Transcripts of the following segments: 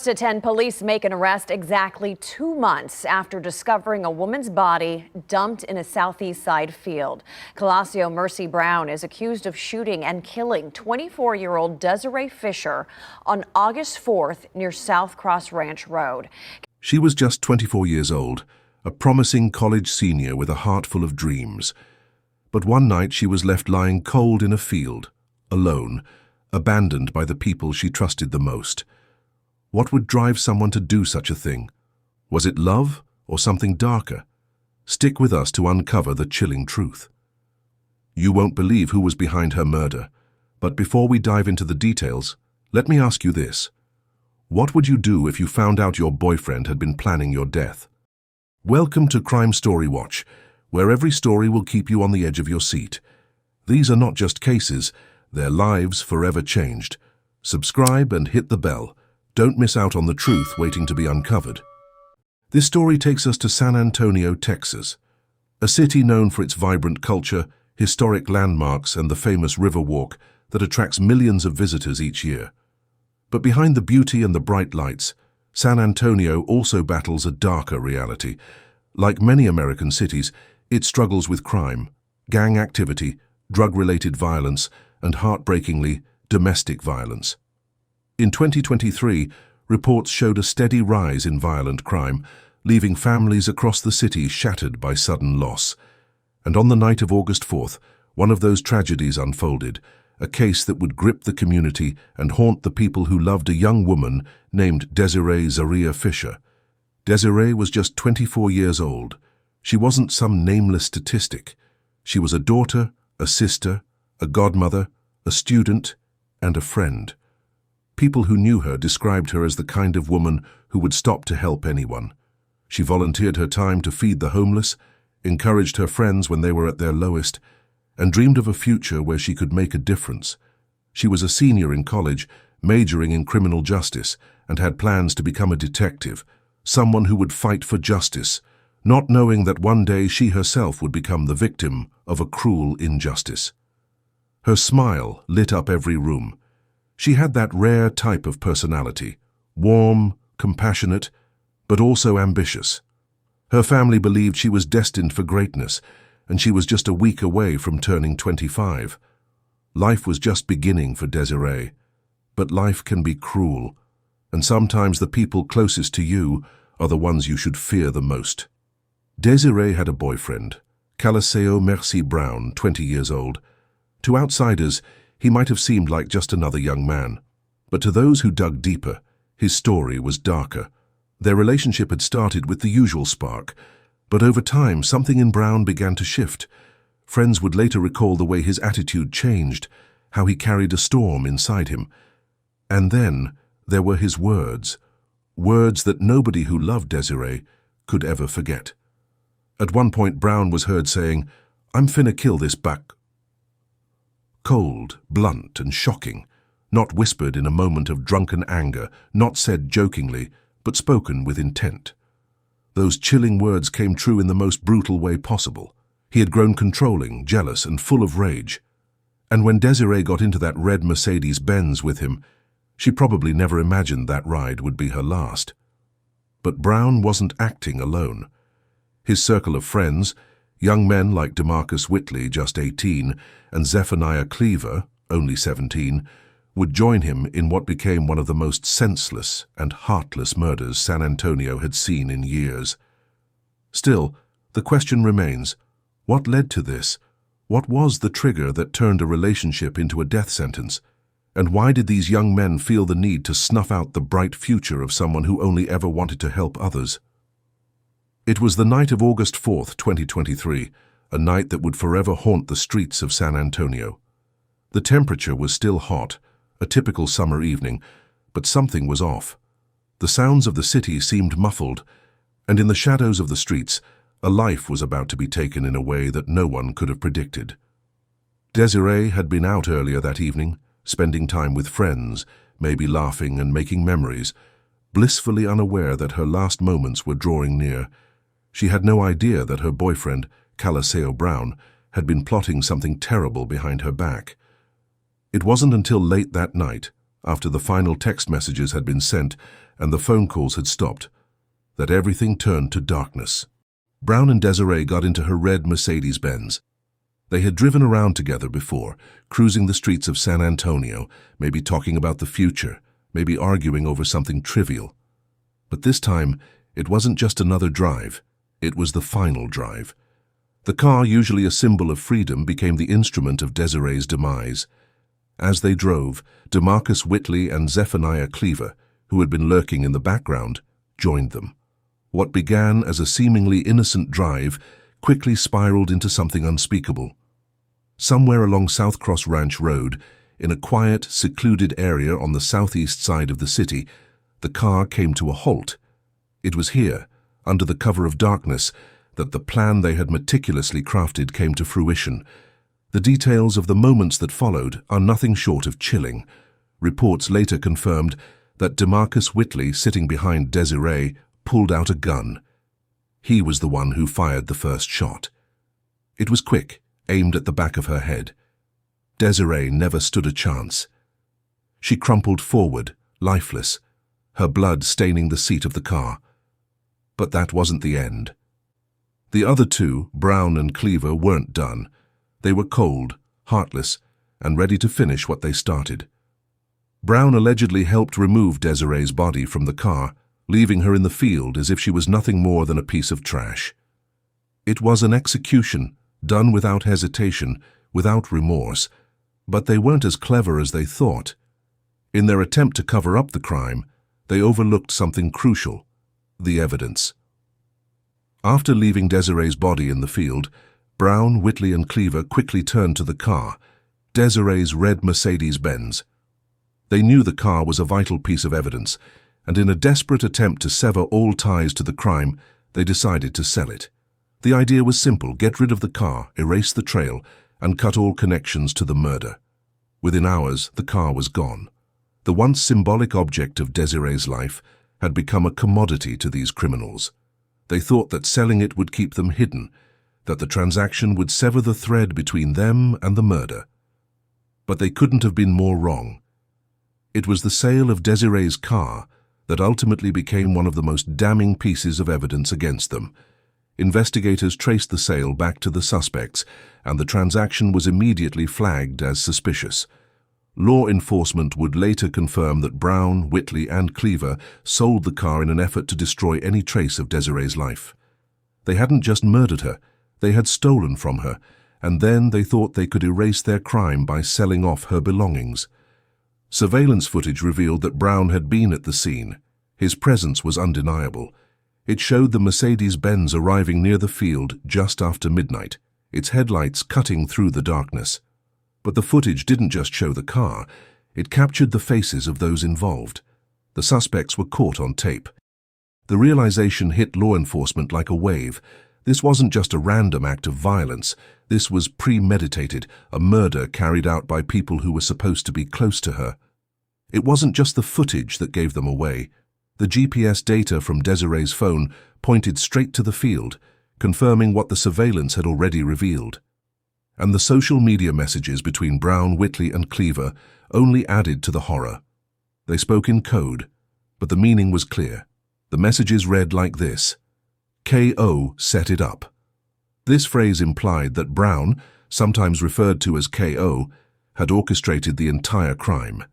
First at 10, police make an arrest exactly 2 months after discovering a woman's body dumped in a southeast side field. Colasseo Mercy Brown is accused of shooting and killing 24-year-old Desiree Fisher on August 4th near South Cross Ranch Road. She was just 24 years old, a promising college senior with a heart full of dreams. But one night she was left lying cold in a field, alone, abandoned by the people she trusted the most. What would drive someone to do such a thing? Was it love or something darker? Stick with us to uncover the chilling truth. You won't believe who was behind her murder, but before we dive into the details, let me ask you this. What would you do if you found out your boyfriend had been planning your death? Welcome to Crime Story Watch, where every story will keep you on the edge of your seat. These are not just cases, their lives forever changed. Subscribe and hit the bell. Don't miss out on the truth waiting to be uncovered. This story takes us to San Antonio, Texas, a city known for its vibrant culture, historic landmarks, and the famous Riverwalk that attracts millions of visitors each year. But behind the beauty and the bright lights, San Antonio also battles a darker reality. Like many American cities, it struggles with crime, gang activity, drug-related violence, and heartbreakingly, domestic violence. In 2023, reports showed a steady rise in violent crime, leaving families across the city shattered by sudden loss. And on the night of August 4th, one of those tragedies unfolded, a case that would grip the community and haunt the people who loved a young woman named Desiree Fisher. Desiree was just 24 years old. She wasn't some nameless statistic. She was a daughter, a sister, a godmother, a student, and a friend. People who knew her described her as the kind of woman who would stop to help anyone. She volunteered her time to feed the homeless, encouraged her friends when they were at their lowest, and dreamed of a future where she could make a difference. She was a senior in college, majoring in criminal justice, and had plans to become a detective, someone who would fight for justice, not knowing that one day she herself would become the victim of a cruel injustice. Her smile lit up every room. She had that rare type of personality, warm, compassionate, but also ambitious. Her family believed she was destined for greatness, and she was just a week away from turning 25. Life was just beginning for Desiree, but life can be cruel, and sometimes the people closest to you are the ones you should fear the most. Desiree had a boyfriend, Colasseo Mercy Brown, 20 years old. To outsiders, he might have seemed like just another young man, but to those who dug deeper, his story was darker. Their relationship had started with the usual spark, but over time something in Brown began to shift. Friends would later recall the way his attitude changed, how he carried a storm inside him. And then there were his words that nobody who loved Desiree could ever forget. At one point Brown was heard saying, "I'm finna kill this buck." Cold, blunt, and shocking, not whispered in a moment of drunken anger, not said jokingly, but spoken with intent. Those chilling words came true in the most brutal way possible. He had grown controlling, jealous, and full of rage. And when Desiree got into that red Mercedes-Benz with him, she probably never imagined that ride would be her last. But Brown wasn't acting alone. His circle of friends, young men like DeMarcus Whitley, just 18, and Zephaniah Cleaver, only 17, would join him in what became one of the most senseless and heartless murders San Antonio had seen in years. Still, the question remains, what led to this? What was the trigger that turned a relationship into a death sentence? And why did these young men feel the need to snuff out the bright future of someone who only ever wanted to help others? It was the night of August 4th, 2023, a night that would forever haunt the streets of San Antonio. The temperature was still hot, a typical summer evening, but something was off. The sounds of the city seemed muffled, and in the shadows of the streets, a life was about to be taken in a way that no one could have predicted. Desiree had been out earlier that evening, spending time with friends, maybe laughing and making memories, blissfully unaware that her last moments were drawing near. She had no idea that her boyfriend, Colasseo Brown, had been plotting something terrible behind her back. It wasn't until late that night, after the final text messages had been sent and the phone calls had stopped, that everything turned to darkness. Brown and Desiree got into her red Mercedes-Benz. They had driven around together before, cruising the streets of San Antonio, maybe talking about the future, maybe arguing over something trivial. But this time, it wasn't just another drive, it was the final drive. The car, usually a symbol of freedom, became the instrument of Desiree's demise. As they drove, DeMarcus Whitley and Zephaniah Cleaver, who had been lurking in the background, joined them. What began as a seemingly innocent drive quickly spiraled into something unspeakable. Somewhere along South Cross Ranch Road, in a quiet, secluded area on the southeast side of the city, the car came to a halt. It was here, under the cover of darkness, that the plan they had meticulously crafted came to fruition. The details of the moments that followed are nothing short of chilling. Reports later confirmed that DeMarcus Whitley, sitting behind Desiree, pulled out a gun. He was the one who fired the first shot. It was quick, aimed at the back of her head. Desiree never stood a chance. She crumpled forward, lifeless, her blood staining the seat of the car. But that wasn't the end. The other two, Brown and Cleaver, weren't done. They were cold, heartless, and ready to finish what they started. Brown allegedly helped remove Desiree's body from the car, leaving her in the field as if she was nothing more than a piece of trash. It was an execution, done without hesitation, without remorse, but they weren't as clever as they thought. In their attempt to cover up the crime, they overlooked something crucial: the evidence. After leaving Desiree's body in the field, Brown, Whitley, and Cleaver quickly turned to the car, Desiree's red Mercedes-Benz. They knew the car was a vital piece of evidence, and in a desperate attempt to sever all ties to the crime, they decided to sell it. The idea was simple: get rid of the car, erase the trail, and cut all connections to the murder. Within hours, the car was gone. The once symbolic object of Desiree's life had become a commodity to these criminals. They thought that selling it would keep them hidden, that the transaction would sever the thread between them and the murder. But they couldn't have been more wrong. It was the sale of Desiree's car that ultimately became one of the most damning pieces of evidence against them. Investigators traced the sale back to the suspects, and the transaction was immediately flagged as suspicious. Law enforcement would later confirm that Brown, Whitley, and Cleaver sold the car in an effort to destroy any trace of Desiree's life. They hadn't just murdered her, they had stolen from her, and then they thought they could erase their crime by selling off her belongings. Surveillance footage revealed that Brown had been at the scene. His presence was undeniable. It showed the Mercedes-Benz arriving near the field just after midnight, its headlights cutting through the darkness. But the footage didn't just show the car, it captured the faces of those involved. The suspects were caught on tape. The realization hit law enforcement like a wave. This wasn't just a random act of violence. This was premeditated, a murder carried out by people who were supposed to be close to her. It wasn't just the footage that gave them away. The GPS data from Desiree's phone pointed straight to the field, confirming what the surveillance had already revealed. And the social media messages between Brown, Whitley, and Cleaver only added to the horror. They spoke in code, but the meaning was clear. The messages read like this: KO set it up. This phrase implied that Brown, sometimes referred to as KO, had orchestrated the entire crime.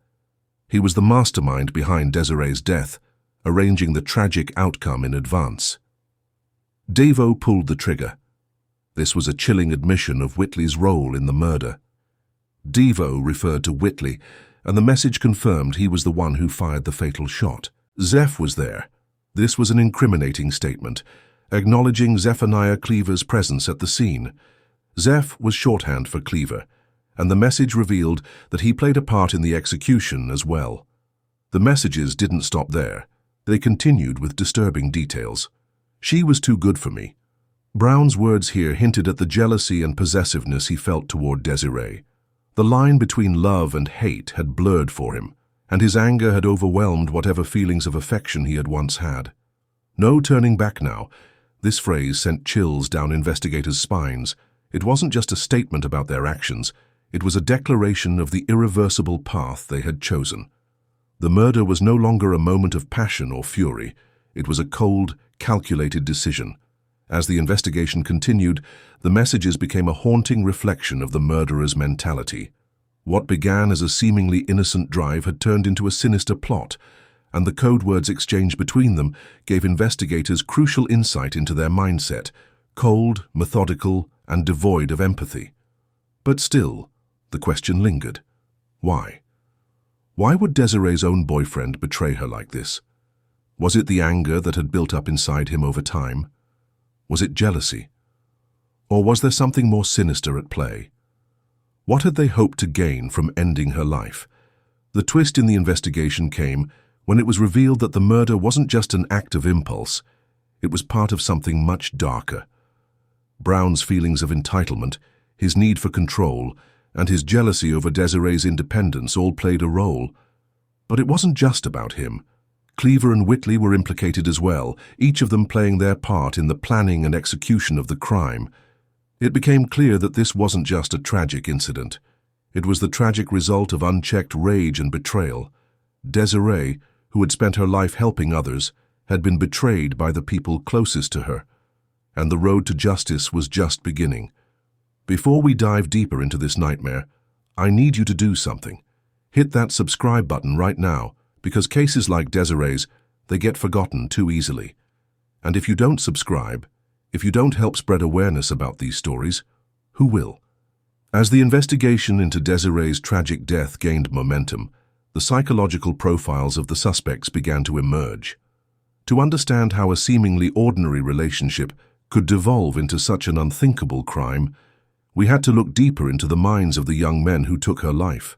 He was the mastermind behind Desiree's death, arranging the tragic outcome in advance. Davo pulled the trigger. This was a chilling admission of Whitley's role in the murder. Devo referred to Whitley, and the message confirmed he was the one who fired the fatal shot. Zeph was there. This was an incriminating statement, acknowledging Zephaniah Cleaver's presence at the scene. Zeph was shorthand for Cleaver, and the message revealed that he played a part in the execution as well. The messages didn't stop there. They continued with disturbing details. She was too good for me. Brown's words here hinted at the jealousy and possessiveness he felt toward Desiree. The line between love and hate had blurred for him, and his anger had overwhelmed whatever feelings of affection he had once had. No turning back now. This phrase sent chills down investigators' spines. It wasn't just a statement about their actions. It was a declaration of the irreversible path they had chosen. The murder was no longer a moment of passion or fury. It was a cold, calculated decision. As the investigation continued, the messages became a haunting reflection of the murderer's mentality. What began as a seemingly innocent drive had turned into a sinister plot, and the code words exchanged between them gave investigators crucial insight into their mindset, cold, methodical, and devoid of empathy. But still, the question lingered. Why? Why would Desiree's own boyfriend betray her like this? Was it the anger that had built up inside him over time? Was it jealousy? Or was there something more sinister at play? What had they hoped to gain from ending her life? The twist in the investigation came when it was revealed that the murder wasn't just an act of impulse, it was part of something much darker. Brown's feelings of entitlement, his need for control, and his jealousy over Desiree's independence all played a role. But it wasn't just about him. Cleaver and Whitley were implicated as well, each of them playing their part in the planning and execution of the crime. It became clear that this wasn't just a tragic incident. It was the tragic result of unchecked rage and betrayal. Desiree, who had spent her life helping others, had been betrayed by the people closest to her, and the road to justice was just beginning. Before we dive deeper into this nightmare, I need you to do something. Hit that subscribe button right now, because cases like Desiree's, they get forgotten too easily. And if you don't subscribe, if you don't help spread awareness about these stories, who will? As the investigation into Desiree's tragic death gained momentum, the psychological profiles of the suspects began to emerge. To understand how a seemingly ordinary relationship could devolve into such an unthinkable crime, we had to look deeper into the minds of the young men who took her life.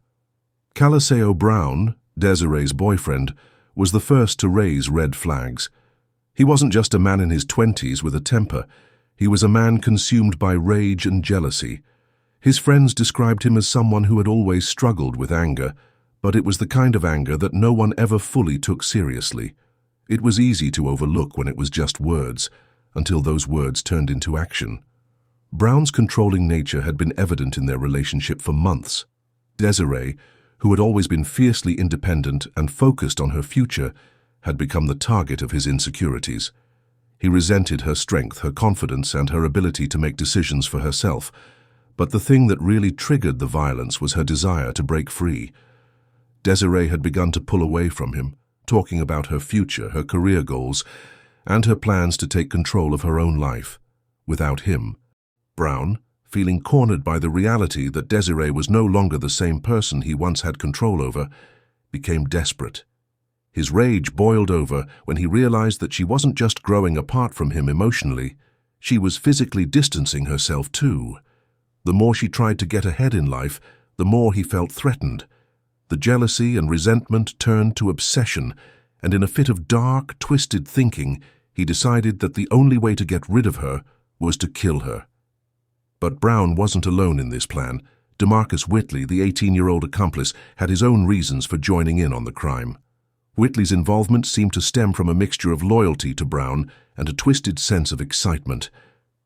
Caliseo Brown, Desiree's boyfriend, was the first to raise red flags. He wasn't just a man in his 20s with a temper. He was a man consumed by rage and jealousy. His friends described him as someone who had always struggled with anger, but it was the kind of anger that no one ever fully took seriously. It was easy to overlook when it was just words, until those words turned into action. Brown's controlling nature had been evident in their relationship for months. Desiree, who had always been fiercely independent and focused on her future, had become the target of his insecurities. He resented her strength, her confidence, and her ability to make decisions for herself. But the thing that really triggered the violence was her desire to break free. Desiree had begun to pull away from him, talking about her future, her career goals, and her plans to take control of her own life. Without him, Brown, feeling cornered by the reality that Desiree was no longer the same person he once had control over, became desperate. His rage boiled over when he realized that she wasn't just growing apart from him emotionally, she was physically distancing herself too. The more she tried to get ahead in life, the more he felt threatened. The jealousy and resentment turned to obsession, and in a fit of dark, twisted thinking, he decided that the only way to get rid of her was to kill her. But Brown wasn't alone in this plan. DeMarcus Whitley, the 18-year-old accomplice, had his own reasons for joining in on the crime. Whitley's involvement seemed to stem from a mixture of loyalty to Brown and a twisted sense of excitement.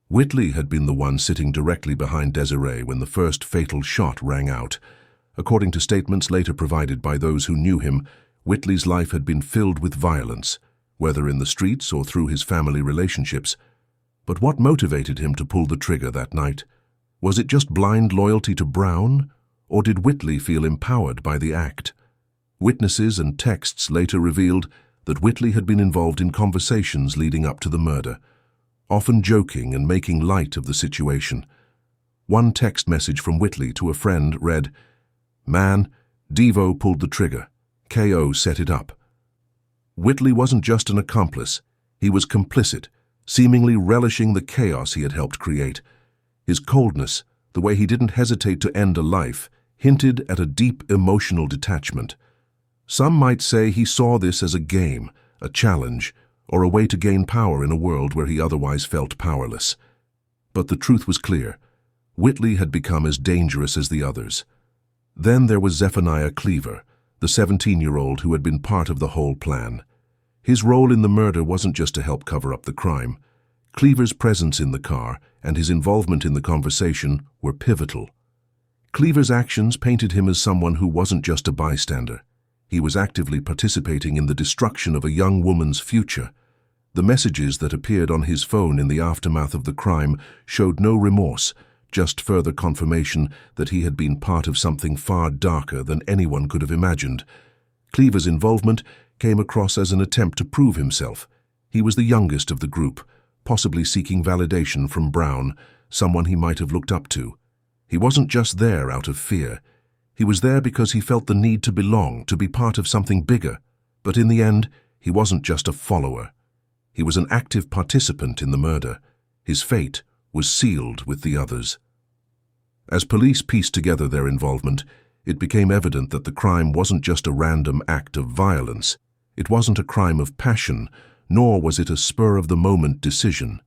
Whitley had been the one sitting directly behind Desiree when the first fatal shot rang out. According to statements later provided by those who knew him, Whitley's life had been filled with violence, whether in the streets or through his family relationships. But what motivated him to pull the trigger that night? Was it just blind loyalty to Brown, or did Whitley feel empowered by the act? Witnesses and texts later revealed that Whitley had been involved in conversations leading up to the murder, often joking and making light of the situation. One text message from Whitley to a friend read, "Man, Devo pulled the trigger. KO set it up." Whitley wasn't just an accomplice. He was complicit, seemingly relishing the chaos he had helped create. His coldness, the way he didn't hesitate to end a life, hinted at a deep emotional detachment. Some might say he saw this as a game, a challenge, or a way to gain power in a world where he otherwise felt powerless. But the truth was clear. Whitley had become as dangerous as the others. Then there was Zephaniah Cleaver, the 17-year-old who had been part of the whole plan. His role in the murder wasn't just to help cover up the crime. Cleaver's presence in the car and his involvement in the conversation were pivotal. Cleaver's actions painted him as someone who wasn't just a bystander. He was actively participating in the destruction of a young woman's future. The messages that appeared on his phone in the aftermath of the crime showed no remorse, just further confirmation that he had been part of something far darker than anyone could have imagined. Cleaver's involvement came across as an attempt to prove himself. He was the youngest of the group, possibly seeking validation from Brown, someone he might have looked up to. He wasn't just there out of fear. He was there because he felt the need to belong, to be part of something bigger. But in the end, he wasn't just a follower. He was an active participant in the murder. His fate was sealed with the others. As police pieced together their involvement, it became evident that the crime wasn't just a random act of violence. It wasn't a crime of passion, nor was it a spur-of-the-moment decision.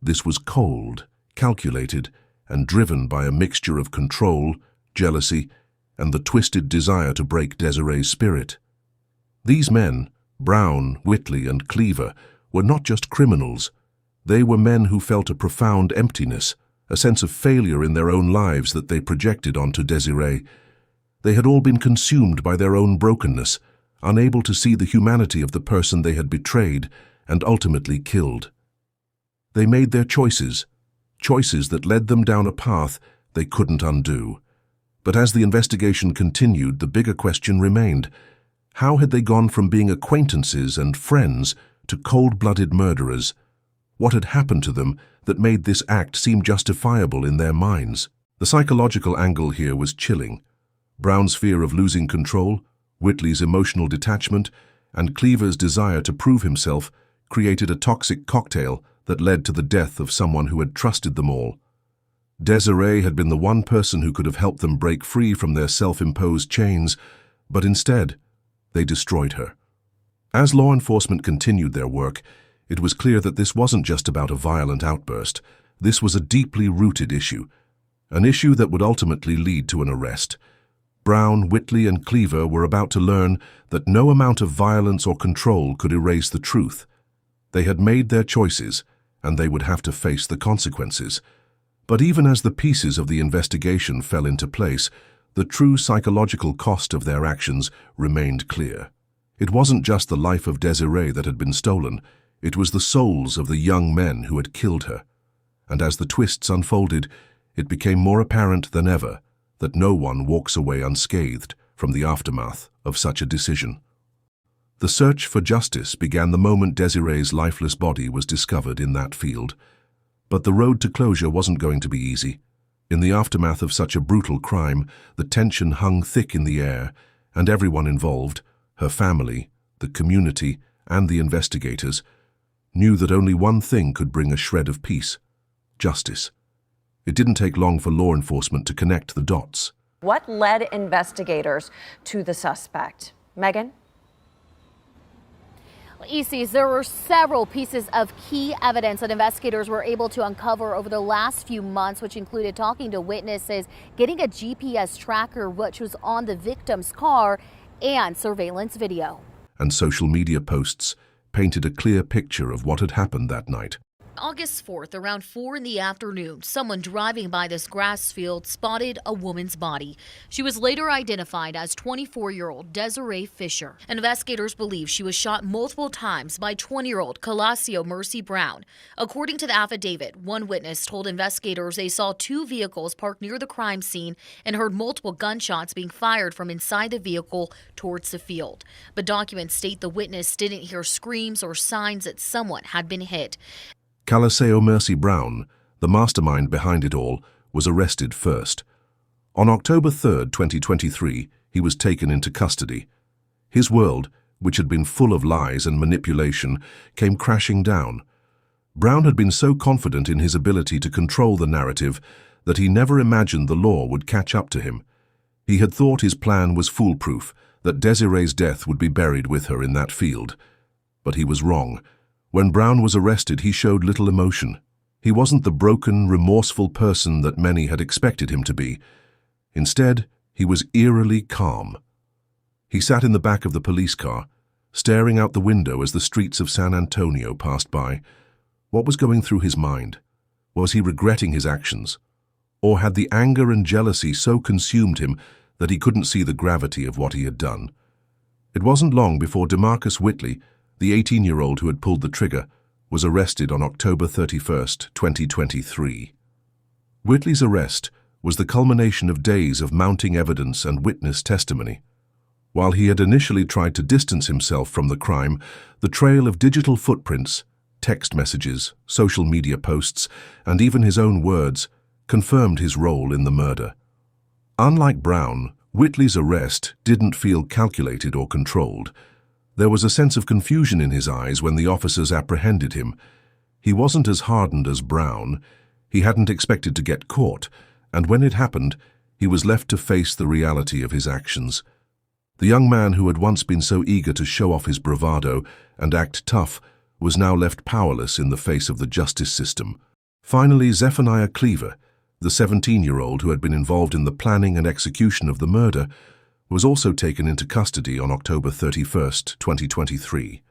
This was cold, calculated, and driven by a mixture of control, jealousy, and the twisted desire to break Desiree's spirit. These men, Brown, Whitley, and Cleaver, were not just criminals. They were men who felt a profound emptiness, a sense of failure in their own lives that they projected onto Desiree. They had all been consumed by their own brokenness, unable to see the humanity of the person they had betrayed and ultimately killed. They made their choices that led them down a path they couldn't undo. But as the investigation continued, the bigger question remained. How had they gone from being acquaintances and friends to cold-blooded murderers? What had happened to them that made this act seem justifiable in their minds? The psychological angle here was chilling. Brown's fear of losing control, Whitley's emotional detachment, and Cleaver's desire to prove himself created a toxic cocktail that led to the death of someone who had trusted them all. Desiree had been the one person who could have helped them break free from their self-imposed chains, but instead, they destroyed her. As law enforcement continued their work, it was clear that this wasn't just about a violent outburst. This was a deeply rooted issue, an issue that would ultimately lead to an arrest. Brown, Whitley, and Cleaver were about to learn that no amount of violence or control could erase the truth. They had made their choices, and they would have to face the consequences. But even as the pieces of the investigation fell into place, the true psychological cost of their actions remained clear. It wasn't just the life of Desiree that had been stolen, it was the souls of the young men who had killed her. And as the twists unfolded, it became more apparent than ever that no one walks away unscathed from the aftermath of such a decision. The search for justice began the moment Desiree's lifeless body was discovered in that field. But the road to closure wasn't going to be easy. In the aftermath of such a brutal crime, the tension hung thick in the air, and everyone involved, her family, the community, and the investigators, knew that only one thing could bring a shred of peace: justice. It didn't take long for law enforcement to connect the dots. What led investigators to the suspect? Megan? ECs, there were several pieces of key evidence that investigators were able to uncover over the last few months, which included talking to witnesses, getting a GPS tracker which was on the victim's car, and surveillance video. And social media posts painted a clear picture of what had happened that night. August 4th, around 4 in the afternoon, someone driving by this grass field spotted a woman's body. She was later identified as 24-year-old Desiree Fisher. Investigators believe she was shot multiple times by 20-year-old Mercy Brown. According to the affidavit, one witness told investigators they saw two vehicles parked near the crime scene and heard multiple gunshots being fired from inside the vehicle towards the field. But documents state the witness didn't hear screams or signs that someone had been hit. Mercy Brown, the mastermind behind it all, was arrested first. On October 3, 2023, he was taken into custody. His world, which had been full of lies and manipulation, came crashing down. Brown had been so confident in his ability to control the narrative that he never imagined the law would catch up to him. He had thought his plan was foolproof, that Desiree's death would be buried with her in that field. But he was wrong. When Brown was arrested, he showed little emotion. He wasn't the broken, remorseful person that many had expected him to be. Instead, he was eerily calm. He sat in the back of the police car, staring out the window as the streets of San Antonio passed by. What was going through his mind? Was he regretting his actions? Or had the anger and jealousy so consumed him that he couldn't see the gravity of what he had done? It wasn't long before DeMarcus Whitley, the 18-year-old who had pulled the trigger, was arrested on October 31, 2023. Whitley's arrest was the culmination of days of mounting evidence and witness testimony. While he had initially tried to distance himself from the crime, the trail of digital footprints, text messages, social media posts, and even his own words confirmed his role in the murder. Unlike Brown, Whitley's arrest didn't feel calculated or controlled. There was a sense of confusion in his eyes when the officers apprehended him. He wasn't as hardened as Brown. He hadn't expected to get caught, and when it happened, he was left to face the reality of his actions. The young man who had once been so eager to show off his bravado and act tough was now left powerless in the face of the justice system. Finally, Zephaniah Cleaver, the 17-year-old who had been involved in the planning and execution of the murder, was also taken into custody on October 31, 2023.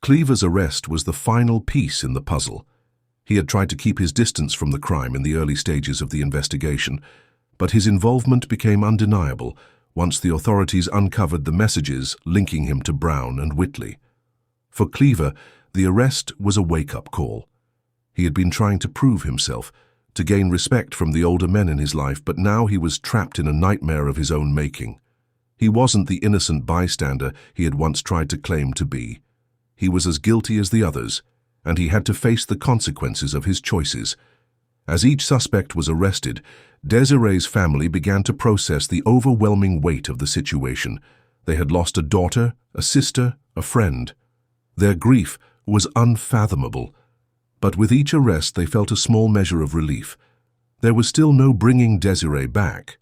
Cleaver's arrest was the final piece in the puzzle. He had tried to keep his distance from the crime in the early stages of the investigation, but his involvement became undeniable once the authorities uncovered the messages linking him to Brown and Whitley. For Cleaver, the arrest was a wake-up call. He had been trying to prove himself, to gain respect from the older men in his life, but now he was trapped in a nightmare of his own making. He wasn't the innocent bystander he had once tried to claim to be. He was as guilty as the others, and he had to face the consequences of his choices. As each suspect was arrested, Desiree's family began to process the overwhelming weight of the situation. They had lost a daughter, a sister, a friend. Their grief was unfathomable, but with each arrest they felt a small measure of relief. There was still no bringing Desiree back,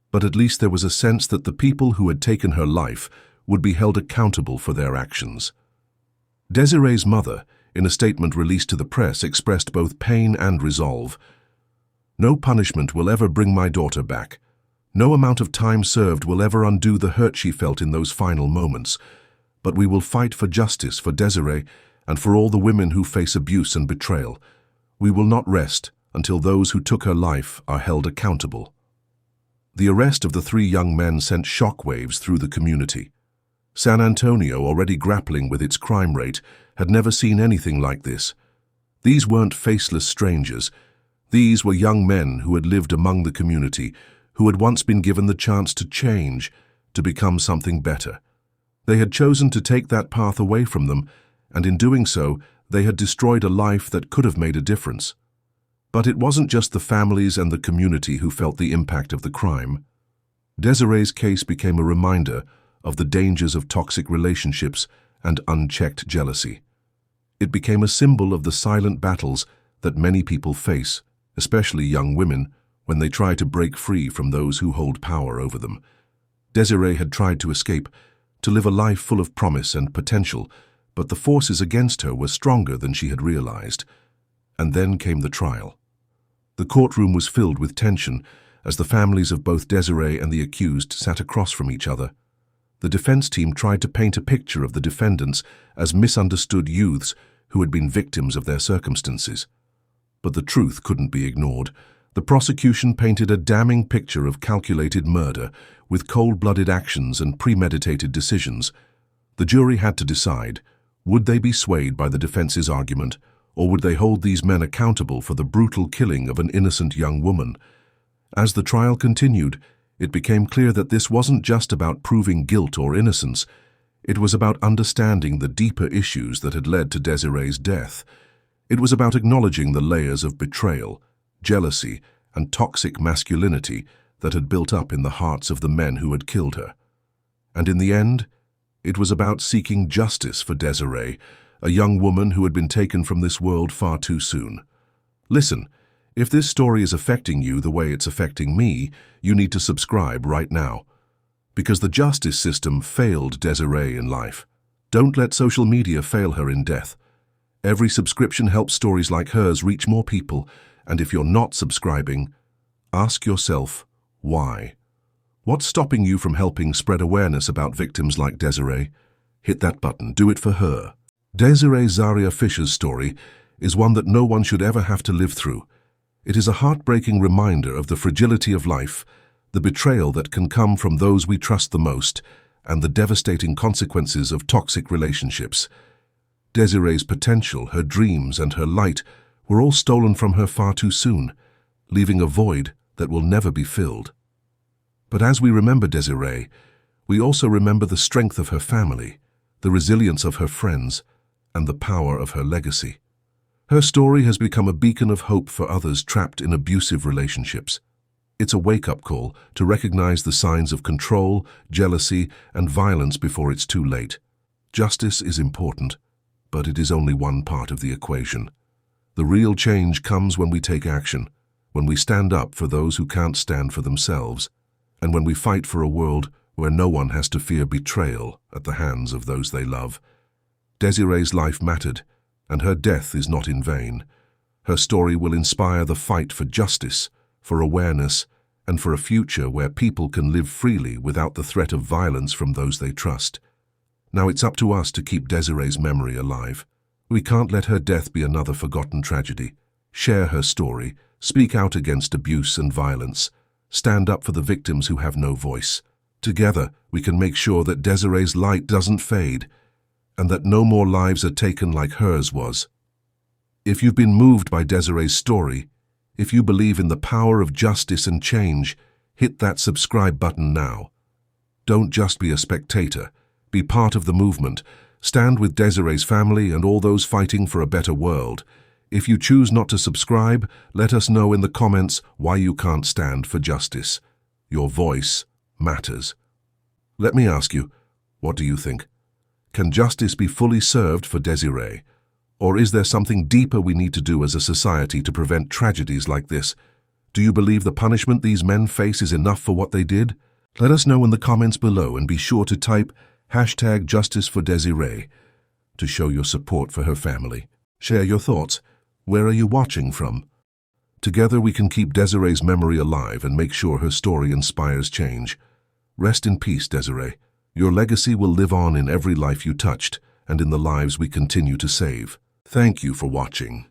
but at least there was a sense that the people who had taken her life would be held accountable for their actions. Desiree's mother, in a statement released to the press, expressed both pain and resolve. "No punishment will ever bring my daughter back. No amount of time served will ever undo the hurt she felt in those final moments. But we will fight for justice for Desiree and for all the women who face abuse and betrayal. We will not rest until those who took her life are held accountable." The arrest of the three young men sent shockwaves through the community. San Antonio, already grappling with its crime rate, had never seen anything like this. These weren't faceless strangers. These were young men who had lived among the community, who had once been given the chance to change, to become something better. They had chosen to take that path away from them, and in doing so, they had destroyed a life that could have made a difference. But it wasn't just the families and the community who felt the impact of the crime. Desiree's case became a reminder of the dangers of toxic relationships and unchecked jealousy. It became a symbol of the silent battles that many people face, especially young women, when they try to break free from those who hold power over them. Desiree had tried to escape, to live a life full of promise and potential, but the forces against her were stronger than she had realized. And then came the trial. The courtroom was filled with tension as the families of both Desiree and the accused sat across from each other. The defense team tried to paint a picture of the defendants as misunderstood youths who had been victims of their circumstances. But the truth couldn't be ignored. The prosecution painted a damning picture of calculated murder, with cold-blooded actions and premeditated decisions. The jury had to decide, would they be swayed by the defense's argument, or would they hold these men accountable for the brutal killing of an innocent young woman? As the trial continued, it became clear that this wasn't just about proving guilt or innocence. It was about understanding the deeper issues that had led to Desiree's death. It was about acknowledging the layers of betrayal, jealousy, and toxic masculinity that had built up in the hearts of the men who had killed her. And in the end, it was about seeking justice for Desiree, a young woman who had been taken from this world far too soon. Listen, if this story is affecting you the way it's affecting me, you need to subscribe right now. Because the justice system failed Desiree in life. Don't let social media fail her in death. Every subscription helps stories like hers reach more people, and if you're not subscribing, ask yourself, why? What's stopping you from helping spread awareness about victims like Desiree? Hit that button. Do it for her. Desiree Fisher's story is one that no one should ever have to live through. It is a heartbreaking reminder of the fragility of life, the betrayal that can come from those we trust the most, and the devastating consequences of toxic relationships. Desiree's potential, her dreams, and her light were all stolen from her far too soon, leaving a void that will never be filled. But as we remember Desiree, we also remember the strength of her family, the resilience of her friends, and the power of her legacy. Her story has become a beacon of hope for others trapped in abusive relationships. It's a wake-up call to recognize the signs of control, jealousy, and violence before it's too late. Justice is important, but it is only one part of the equation. The real change comes when we take action, when we stand up for those who can't stand for themselves, and when we fight for a world where no one has to fear betrayal at the hands of those they love. Desiree's life mattered, and her death is not in vain. Her story will inspire the fight for justice, for awareness, and for a future where people can live freely without the threat of violence from those they trust. Now it's up to us to keep Desiree's memory alive. We can't let her death be another forgotten tragedy. Share her story, speak out against abuse and violence, stand up for the victims who have no voice. Together, we can make sure that Desiree's light doesn't fade, and that no more lives are taken like hers was. If you've been moved by Desiree's story, if you believe in the power of justice and change, hit that subscribe button now. Don't just be a spectator. Be part of the movement. Stand with Desiree's family and all those fighting for a better world. If you choose not to subscribe, let us know in the comments why you can't stand for justice. Your voice matters. Let me ask you, what do you think? Can justice be fully served for Desiree? Or is there something deeper we need to do as a society to prevent tragedies like this? Do you believe the punishment these men face is enough for what they did? Let us know in the comments below, and be sure to type #JusticeForDesiree to show your support for her family. Share your thoughts. Where are you watching from? Together we can keep Desiree's memory alive and make sure her story inspires change. Rest in peace, Desiree. Your legacy will live on in every life you touched and in the lives we continue to save. Thank you for watching.